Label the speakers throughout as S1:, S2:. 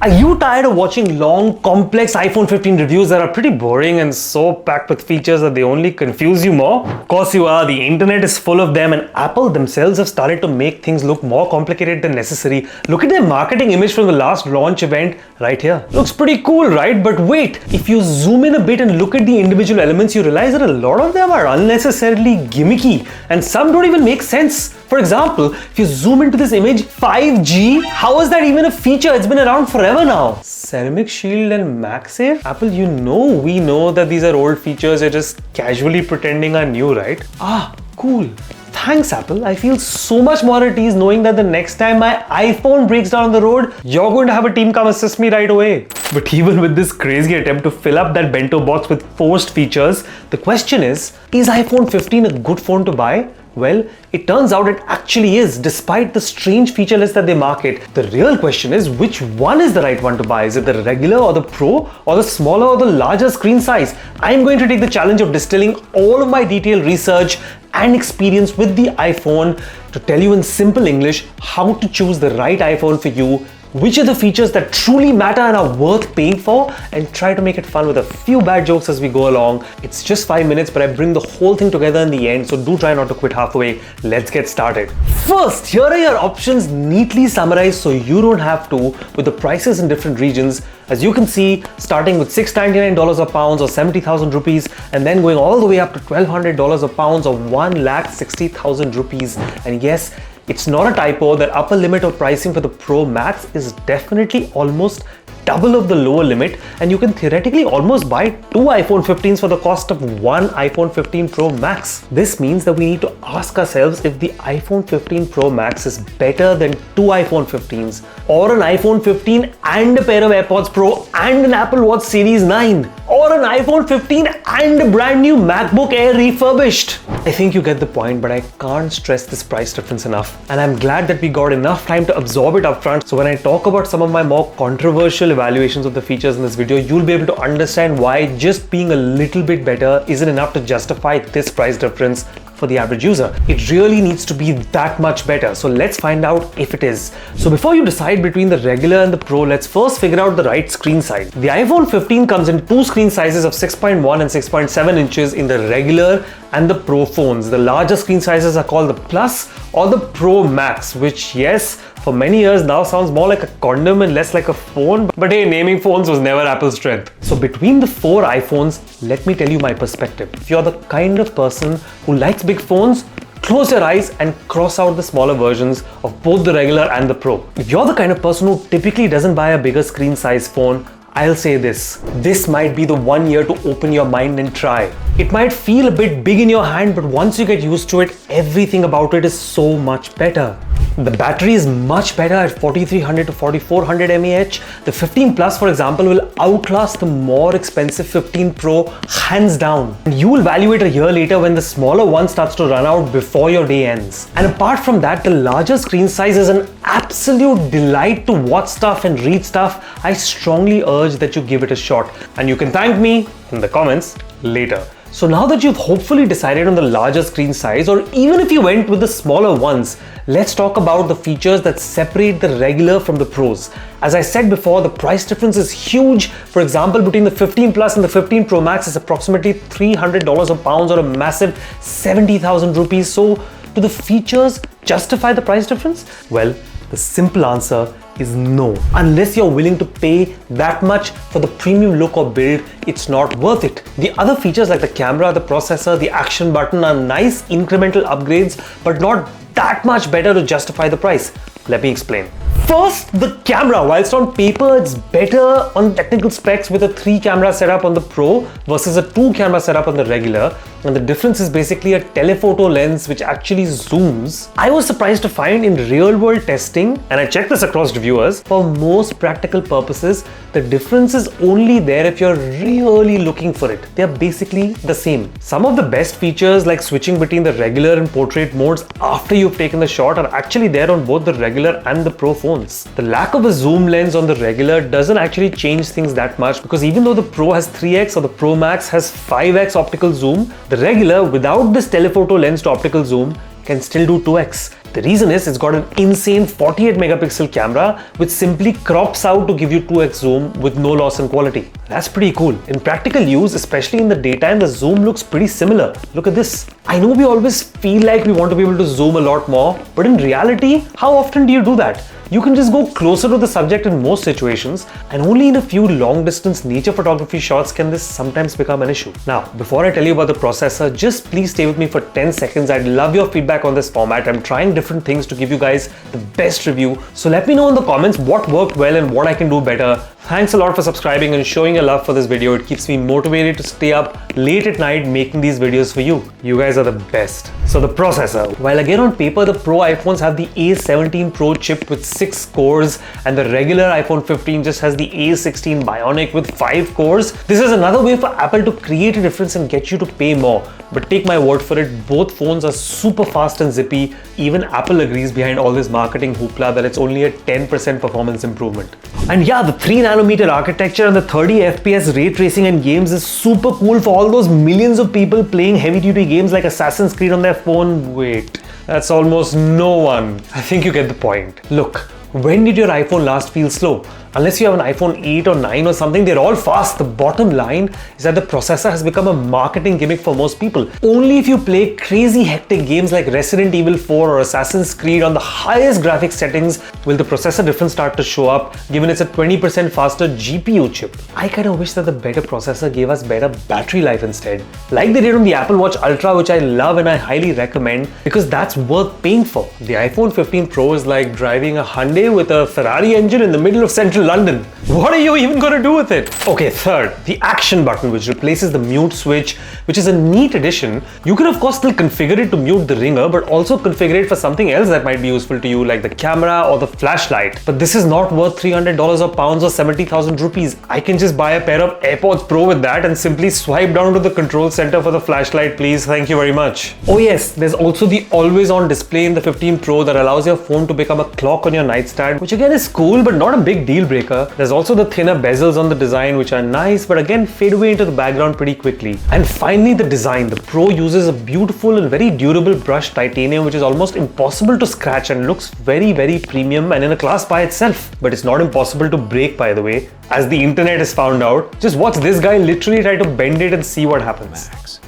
S1: Are you tired of watching long, complex iPhone 15 reviews that are pretty boring and so packed with features that they only confuse you more? Of course you are. The internet is full of them and Apple themselves have started to make things look more complicated than necessary. Look at their marketing image from the last launch event right here. Looks pretty cool, right? But wait, if you zoom in a bit and look at the individual elements, you realize that a lot of them are unnecessarily gimmicky and some don't even make sense. For example, if you zoom into this image, 5G, how is that even a feature? It's been around forever now. Ceramic shield and MagSafe? Apple, we know that these are old features, you're just casually pretending are new, right? Ah, cool. Thanks, Apple. I feel so much more at ease knowing that the next time my iPhone breaks down on the road, you're going to have a team come assist me right away. But even with this crazy attempt to fill up that bento box with forced features, the question is iPhone 15 a good phone to buy? Well, it turns out it actually is, despite the strange feature list that they market. The real question is, which one is the right one to buy? Is it the regular or the Pro, or the smaller or the larger screen size? I'm going to take the challenge of distilling all of my detailed research and experience with the iPhone to tell you in simple English how to choose the right iPhone for you, which are the features that truly matter and are worth paying for, and try to make it fun with a few bad jokes as we go along. It's just 5 minutes, but I bring the whole thing together in the end, so do try not to quit halfway. Let's get started. First, here are your options neatly summarized so you don't have to, with the prices in different regions. As you can see, starting with $699 a pound or 70,000 rupees, and then going all the way up to $1,200 a pound or 1,60,000 rupees. And yes, it's not a typo. The upper limit of pricing for the Pro Max is definitely almost double of the lower limit, and you can theoretically almost buy two iPhone 15s for the cost of one iPhone 15 Pro Max. This means that we need to ask ourselves if the iPhone 15 Pro Max is better than two iPhone 15s, or an iPhone 15 and a pair of AirPods Pro and an Apple Watch Series 9, or an iPhone 15 and a brand new MacBook Air refurbished. I think you get the point, but I can't stress this price difference enough. And I'm glad that we got enough time to absorb it upfront, so when I talk about some of my more controversial evaluations of the features in this video, you'll be able to understand why just being a little bit better isn't enough to justify this price difference for the average user. It really needs to be that much better. So let's find out if it is. So before you decide between the regular and the Pro, let's first figure out the right screen size. The iPhone 15 comes in two screen sizes of 6.1 and 6.7 inches in the regular and the Pro phones. The larger screen sizes are called the Plus or the Pro Max, which, yes, for many years now sounds more like a condom and less like a phone. But hey, naming phones was never Apple's strength. So between the four iPhones, let me tell you my perspective. If you're the kind of person who likes big phones, close your eyes and cross out the smaller versions of both the regular and the Pro. If you're the kind of person who typically doesn't buy a bigger screen size phone, I'll say this might be the 1 year to open your mind and try. It might feel a bit big in your hand, but once you get used to it, everything about it is so much better. The battery is much better at 4300 to 4400 mAh. The 15 Plus, for example, will outlast the more expensive 15 Pro hands down. And you will value it a year later when the smaller one starts to run out before your day ends. And apart from that, the larger screen size is an absolute delight to watch stuff and read stuff. I strongly urge that you give it a shot. And you can thank me in the comments later. So now that you've hopefully decided on the larger screen size, or even if you went with the smaller ones, let's talk about the features that separate the regular from the Pros. As I said before, the price difference is huge. For example, between the 15 Plus and the 15 Pro Max is approximately $300 a pound or a massive 70,000 rupees. So do the features justify the price difference? Well, the simple answer is no. Unless you're willing to pay that much for the premium look or build, it's not worth it. The other features like the camera, the processor, the action button are nice incremental upgrades, but not that much better to justify the price. Let me explain. First, the camera. Whilst on paper it's better on technical specs with a 3-camera setup on the Pro versus a 2-camera setup on the regular, and the difference is basically a telephoto lens which actually zooms. I was surprised to find in real-world testing, and I checked this across reviewers, for most practical purposes, the difference is only there if you're really looking for it. They're basically the same. Some of the best features like switching between the regular and portrait modes after you've taken the shot are actually there on both the regular and the Pro phones. The lack of a zoom lens on the regular doesn't actually change things that much, because even though the Pro has 3x or the Pro Max has 5x optical zoom, the regular without this telephoto lens to optical zoom can still do 2x. The reason is it's got an insane 48 megapixel camera which simply crops out to give you 2x zoom with no loss in quality. That's pretty cool. In practical use, especially in the daytime, the zoom looks pretty similar. Look at this. I know we always feel like we want to be able to zoom a lot more, but in reality, how often do you do that? You can just go closer to the subject in most situations, and only in a few long distance nature photography shots can this sometimes become an issue. Now, before I tell you about the processor, just please stay with me for 10 seconds. I'd love your feedback on this format. I'm trying different things to give you guys the best review. So let me know in the comments what worked well and what I can do better. Thanks a lot for subscribing and showing your love for this video. It keeps me motivated to stay up late at night making these videos for you. You guys are the best. So the processor. While again on paper, the Pro iPhones have the A17 Pro chip with 6 cores and the regular iPhone 15 just has the A16 Bionic with 5 cores. This is another way for Apple to create a difference and get you to pay more. But take my word for it, both phones are super fast and zippy. Even Apple agrees behind all this marketing hoopla that it's only a 10% performance improvement. And yeah, the 3nm architecture and the 30 FPS ray tracing and games is super cool for all those millions of people playing heavy-duty games like Assassin's Creed on their phone. Wait, that's almost no one. I think you get the point. Look, when did your iPhone last feel slow? Unless you have an iPhone 8 or 9 or something, they're all fast. The bottom line is that the processor has become a marketing gimmick for most people. Only if you play crazy hectic games like Resident Evil 4 or Assassin's Creed on the highest graphics settings will the processor difference start to show up, given it's a 20% faster GPU chip. I kind of wish that the better processor gave us better battery life instead. Like they did on the Apple Watch Ultra, which I love and I highly recommend because that's worth paying for. The iPhone 15 Pro is like driving a Hyundai with a Ferrari engine in the middle of central London. What are you even going to do with it? Okay, third, the action button, which replaces the mute switch, which is a neat addition. You can of course still configure it to mute the ringer, but also configure it for something else that might be useful to you, like the camera or the flashlight. But this is not worth $300 or pounds or 70,000 rupees. I can just buy a pair of AirPods Pro with that and simply swipe down to the control center for the flashlight, please. Thank you very much. Oh yes, there's also the always on display in the 15 Pro that allows your phone to become a clock on your nightstand, which again is cool, but not a big deal breaker. There's also the thinner bezels on the design, which are nice, but again fade away into the background pretty quickly. And finally, the design. The Pro uses a beautiful and very durable brushed titanium, which is almost impossible to scratch and looks very, very premium and in a class by itself. But it's not impossible to break, by the way, as the internet has found out. Just watch this guy literally try to bend it and see what happens.
S2: Max.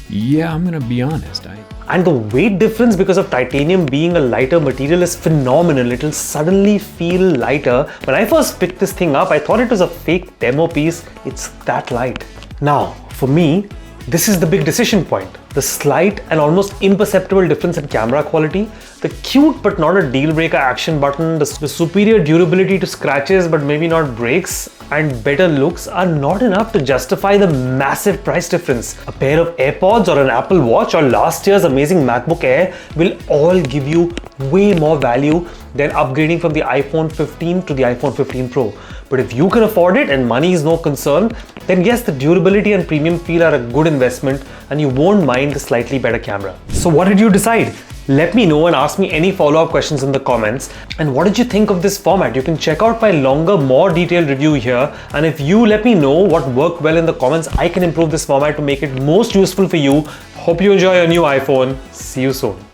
S2: Yeah, I'm gonna be honest.
S1: And the weight difference because of titanium being a lighter material is phenomenal. It'll suddenly feel lighter. When I first picked this thing up, I thought it was a fake demo piece. It's that light. Now, for me, this is the big decision point. The slight and almost imperceptible difference in camera quality, the cute but not a deal breaker action button, the superior durability to scratches but maybe not breaks, and better looks are not enough to justify the massive price difference. A pair of AirPods or an Apple Watch or last year's amazing MacBook Air will all give you way more value than upgrading from the iPhone 15 to the iPhone 15 Pro. But if you can afford it and money is no concern, then yes, the durability and premium feel are a good investment and you won't mind the slightly better camera. So what did you decide? Let me know and ask me any follow-up questions in the comments. And what did you think of this format? You can check out my longer, more detailed review here. And if you let me know what worked well in the comments, I can improve this format to make it most useful for you. Hope you enjoy your new iPhone. See you soon.